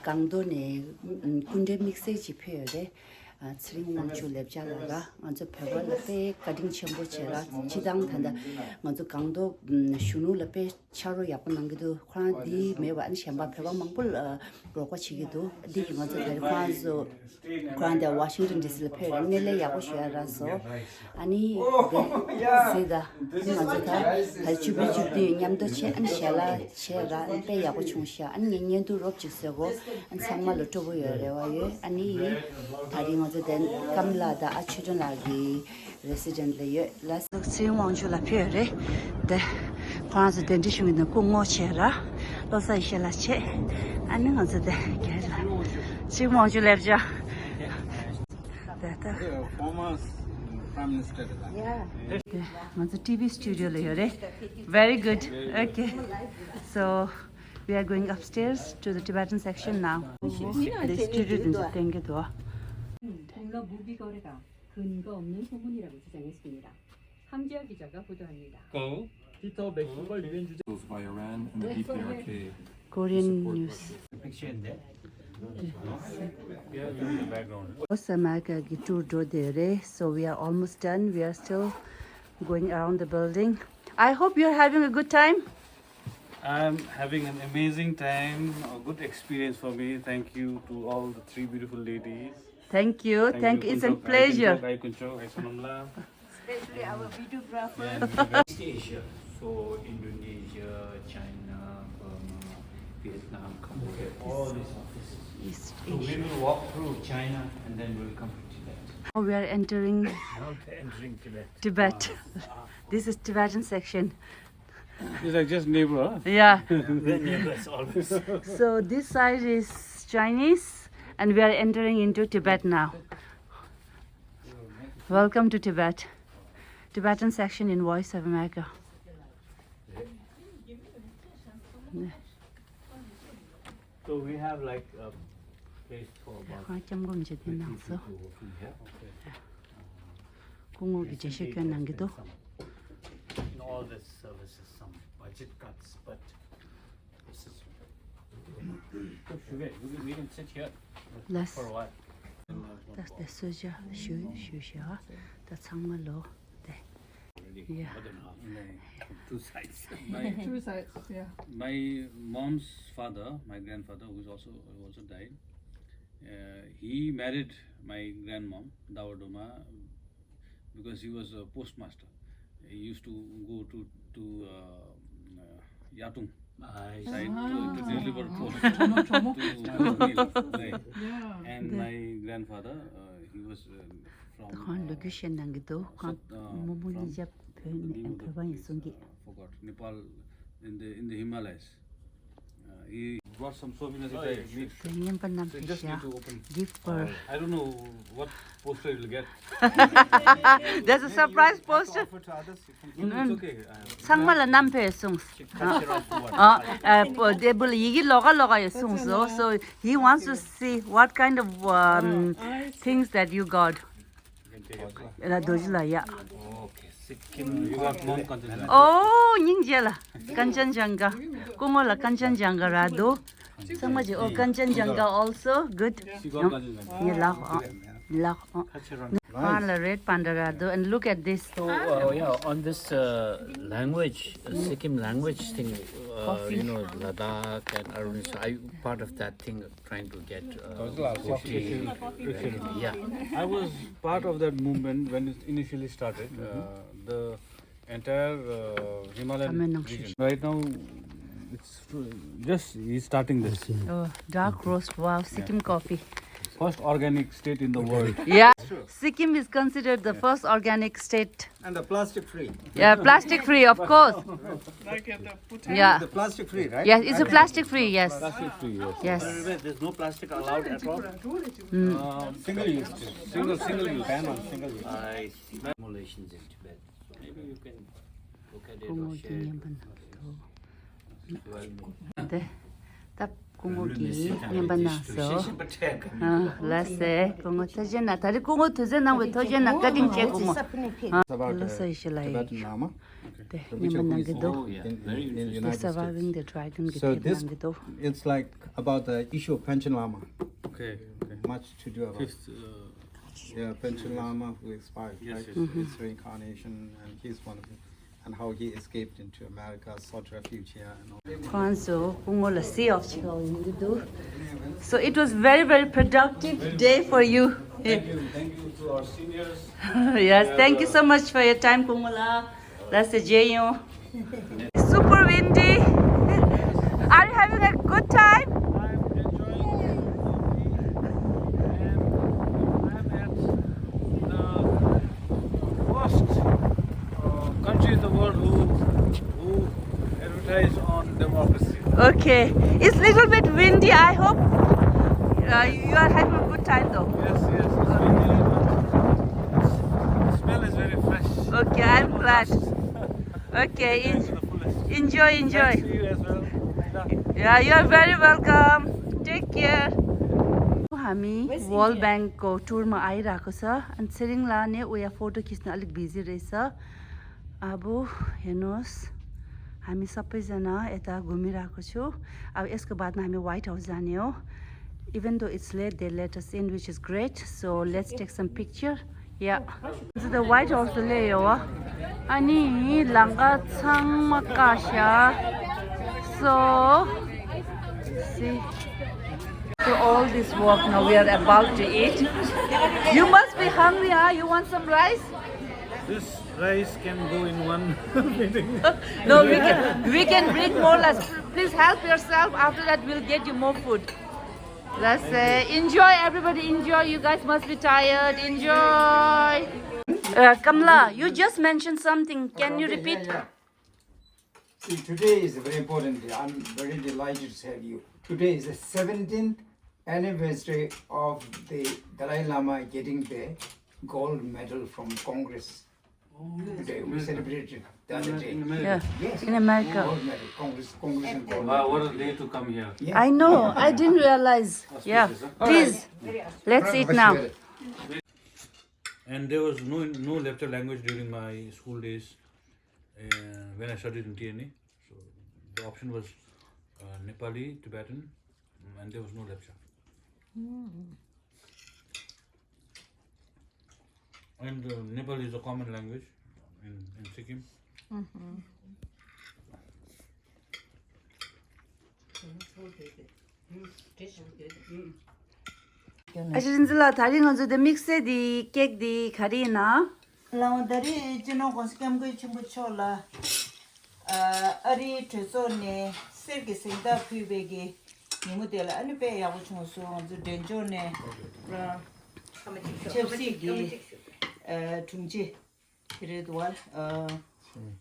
강도 네 군대 믹스지 표현에 tsring wangchuk LEPCHA laga nganzo pheba lape cutting chamber chera chidang thanda nganzo gangdo shunu lape charo yapan nangdu khran di mewa an shamba pheba mangpul rokwa chigidu di nganzo der khanzo khran da Washington DC lape ngele yako shara so ani seda nganzo ta halchubi chubdi nyamdo che an shala chera pe yako chungsha an nyenyen du rop chiksego an sangma lotobo yorewa ye ani tari then Kamla da children lagi resident le last tsing wangchuk la phere de France dentition in the kungo chera lo sai shela che an nga de kela tsing wangchuk LEPCHA that former prime minister the TV studio le very good okay so we are going upstairs to the Tibetan section now the studio in the thing 무비거래가 근거 없는 소문이라고 주장했습니다. 함지아 기자가 보도합니다. by Iran and the DPRK. Korean news. So we are almost done. We are still going around the building. I hope you are having a good time. I'm having an amazing time, a good experience for me. Thank you to all the three beautiful ladies. Thank you. It's a pleasure. Especially our videographer. East Asia, so Indonesia, China, Burma, Vietnam, Cambodia, all these offices. East So we Asia. will walk through China and then we'll come to Tibet. Now we are entering Not entering Tibet. Tibet. This is Tibetan section. It's like just neighbor, huh? Yeah. We're neighbors always. So this side is Chinese. And we are entering into Tibet now. Welcome to Tibet. Tibetan section in Voice of America. So we have like a place for about 50 people working here. In all the services, some budget cuts, but this is. We can sit here Let's for a while. that's the suja shu the changmalo yeah More than half. Two sides. Two sides, yeah. My mom's father, my grandfather, who also died, he married my grandmom, Dawadoma, because he was a postmaster. He used to go to Yatung side to deliver post to meal. Right. Yeah. And my grandfather, he was from forgot Nepal in the Himalayas. He brought some souvenirs. So just need to open. gift for I don't know what poster you will get. there's a surprise poster Offer to others. It's okay. 상말라 남편 songs they 이기 loga songs so he wants to see what kind of things that you got la dojla ya Okay, Sikkim. You got mom content. oh 닝젤라 Kanchenjunga kungola Kanchenjunga rado samaji oh Kanchenjunga also good She got content. red pandarado and look at this So on this language, Sikkim language thing, Ladakh and Arunachal, I part of that thing trying to get coffee. Yeah. I was part of that movement when it initially started. The entire Himalayan region. Right now, it's just he's starting this. oh dark roast wow Sikkim coffee First organic state in the world. yeah Sikkim is considered the first organic state And the plastic free. yeah plastic free of course Like at the Bhutan. yeah The plastic free, right? yes it's a plastic free yes Plastic free, yes. yes There's no plastic allowed at all. Single use. Single use. Ban on single use. I see simulations in Tibet. So maybe you can look at it or share it. 네, 다 공고기 냠반나서 라세 공고 터제나 다리 공고 터제나 왜 터제나 까딩 제 공고 About 라세 이실라이 Tibetan Lama. 네 which 냠반나게도 Oh, yeah. Very in interesting. United surviving States. the dragon So this, 게도 it's like about the issue of Panchen Lama. Okay, okay. Much to do about. Fifth, Yeah, Panchen Lama who expired, Yes, right? yes, His reincarnation, and he's one of them. And how he escaped into America, sought refuge here, and all. Kwanzo 공고라 sea of 치고도 so it was very productive day for you. thank you to our seniors. Yes, thank you so much for your time, Kumula. That's the JU. Super windy. Are you having a good time? I'm enjoying and I'm at the worst country in the world who advertise on democracy. Okay. It's a little bit windy. I hope you are having a good time though. Yes, it's windy, but the smell is very fresh. Okay, I'm glad. Okay, To the fullest. enjoy. Thanks to you as well. Yeah, you are very welcome. Take care. हामी world ब्याङ्कको टुरमा आइरहेको छ अनि सेरिङला नै उयो photo खिच्न अलिक busy रहेछ अब हेर्नुहोस् हामी सबैजना यता घुमिरहेको छु अब यसको बादमा हामी व्हाइट हाउस जाने हो even though it's late they let us in which is great so let's take some picture या द व्हाइट हाउस ल्यायो अनि लाङ्गा छाङमा कास्या सो see to all this work now we are about to eat. You must be hungry, huh? You want some rice? This rice can go in one meeting. No, we can bring more rice. Please help yourself. After that we'll get you more food. Let's enjoy, everybody enjoy. You guys must be tired. Enjoy. Kamla, you just mentioned something. Can you repeat? See, today is a very important day. I'm very delighted to tell you. Today is the 17th anniversary of the Dalai Lama getting the gold medal from Congress. Today we celebrated the other day. Yeah, Yes, in America. gold medal, Congress and gold Wow, medal. what a day to come here. Yeah. I know. I didn't realize. Yeah. Please, let's eat now. And there was no lecture language during my school days when I studied in TNA. So the option was Nepali, Tibetan, and there was no lecture. And Nepali is a common language in Sikkim. 아시린슬라 다리 건조대 믹스디 케이크디 가리나 라운다리 진호 건스캠고 친구초라 아리 트소네 세르게생다 피베게 니모델 아니베 야고 총소 저 덴조네 쳄시기 퉁지 그래도와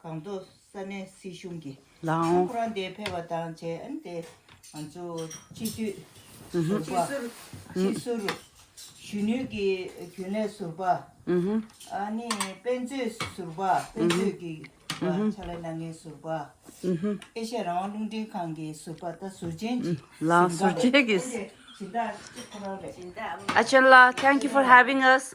강도 산에 시슝기 라오 쿠란데 페바당 제 안데 안주 지주 시수루 슈뉴기 균에 수바 아니 벤즈 수바 벤즈기 차라나게 수바 에셔랑 룽디 칸게 수바다 수젠지 라 소제기스 진다 진다 아철라 thank you for having us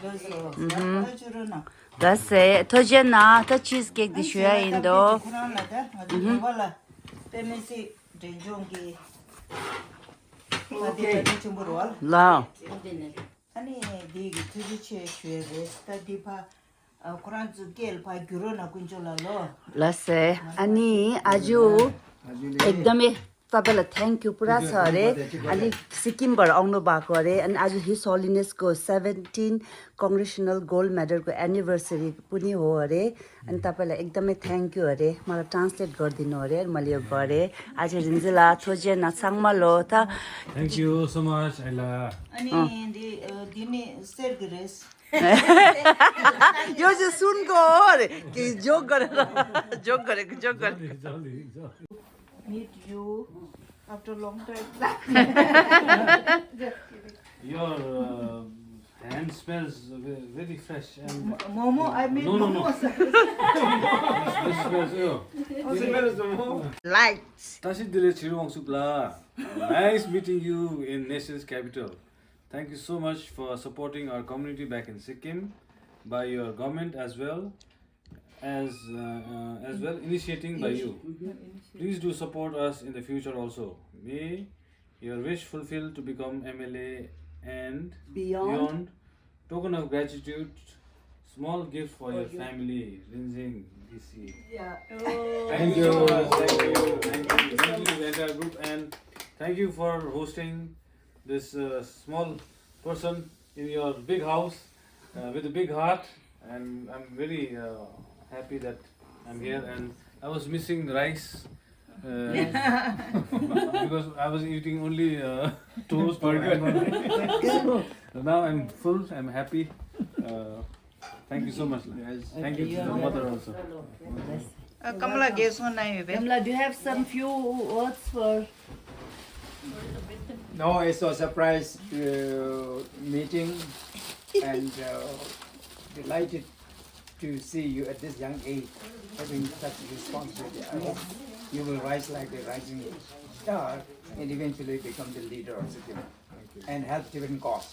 그래서 주로나 that's it 토제나 더 치즈케이크 디슈야 인도 쿠란나다 아주 발라 때문에 덴종기 어디 좀 보러 라 아니 디기 투지체 쉐베 스타디파 쿠란즈 겔파 규로나 군졸라로 라세 아니 아주 एकदमै तपाईलाई thank you पुरा छ अरे अनि सिक्किमबाट आउनु भएको अरे अनि आज हिज होलिनेसको 17 कङ्ग्रेसनल गोल्ड मेडलको एनिभर्सरी पनि हो अरे अनि तपाईँलाई एकदमै थ्याङ्क यू अरे मलाई ट्रान्सलेट गरिदिनु अरे मैले यो गरेँ आज रिन्जिला थोजे नाचाङमा लो त Thank you so much, Ayla. अनि दिने सेर्गरेस यो चाहिँ सुनको हो अरे कि जोक गरेको meet you after long time Your Hand smells very fresh and Momo, I made No. momos. this smells Lights. Tasidile Chirwangsukla. Nice meeting you in nation's capital. Thank you so much for supporting our community back in Sikkim by your government as well as initiating by you. Please do support us in the future also. May your wish fulfill to become MLA and beyond. Token of gratitude, small gift for your family, Rinzing DC. Yeah. Thank you so much. Thank you to the entire group, and thank you for hosting this small person in your big house with a big heart. And I'm very happy that I'm here. And I was missing rice because I was eating only toast. So now I'm full. I'm happy. Thank you so much. Thank you to the mother also. Kamala gave one name. Kamala, do you have some few words for? No, it's a surprise meeting and delighted to see you at this young age having such responsibility. I hope you will rise like a rising star and eventually become the leader of Sikkim and help Tibetan cause.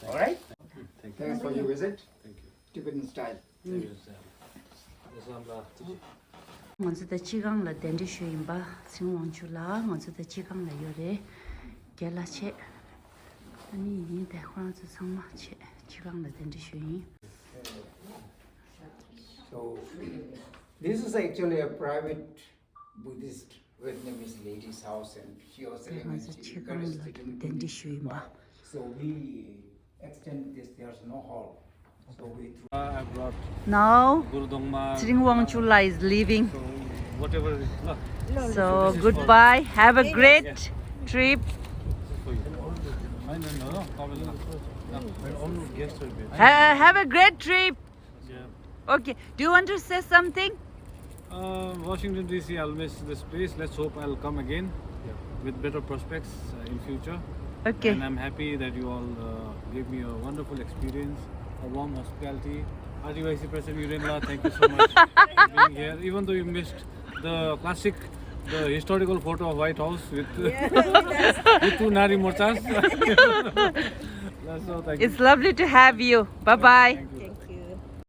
All right? Thank you. Thanks for your visit. Thank you. Tibetan style. Thank you, sir. 먼저 더 지강라 덴지 슈임바 신왕출라 먼저 더 지강라 요래 게라체 아니 이 대화는 상마체 지강라 덴지 슈임 So, this is actually a private Buddhist Vietnamese lady's house, and she was living 먼저 in 지강라 덴지 슈임바 So we extend this. There's no hall. So we threw. I brought Now Guru Dongma. Wangchula is leaving, So whatever is so goodbye, have a great trip. Have a great trip. Okay, do you want to say something? Washington DC, I'll miss this place. Let's hope I'll come again with better prospects in future. Okay. And I'm happy that you all gave me a wonderful experience, a warm hospitality. RTYC President Yurenla, thank you so much for being here. Even though you missed the classic, the historical photo of White House with, with two Nari Mortas. So thank you. It's lovely to have you. Bye bye. Thank you.